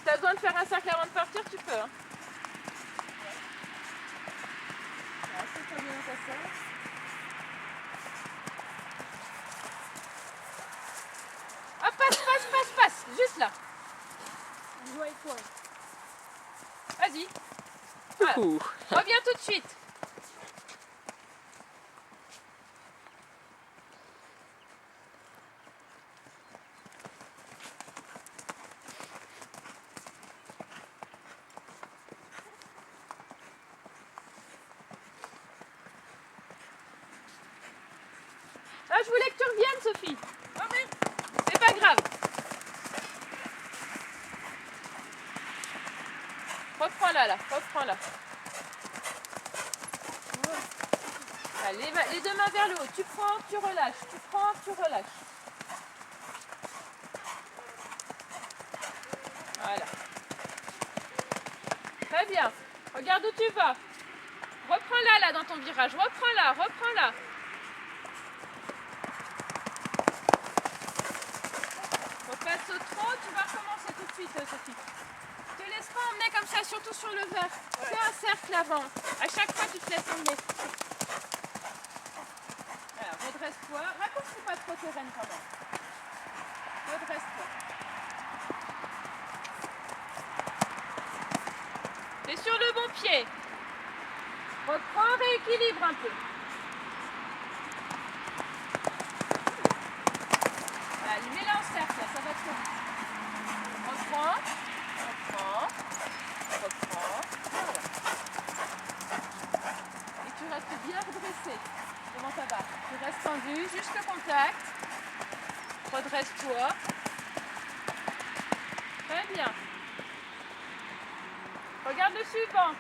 tu as besoin de faire un cercle avant de partir, tu peux. Hein. C'est pas bien ça. Ah, passe, juste là. On joue avec toi. Vas-y. Voilà. Reviens tout de suite. Ah, je voulais que tu reviennes, Sophie. Ah oui. C'est pas grave. Reprends-la là, reprends-la. Allez, les deux mains vers le haut. Tu prends, tu relâches. Tu prends, tu relâches. Voilà. Très bien. Regarde où tu vas. Reprends-la là dans ton virage. Reprends-la, reprends-la. Repasse au trot. Tu vas recommencer tout de suite, Sophie. Te laisse pas emmener comme ça, surtout sur le vert. Fais un cercle avant. À chaque fois, tu te laisses emmener. Voilà, redresse-toi. Raccourcis pas trop tes rênes quand même. Redresse-toi. T'es sur le bon pied. Reprends, rééquilibre un peu. Allez, mets-la en cercle, là, ça va trop vite. Reprends, reprends, reprends. Voilà. Et tu restes bien redressé devant ta barre. Tu restes tendu, juste le contact. Redresse-toi. Très bien. Regarde le suivant.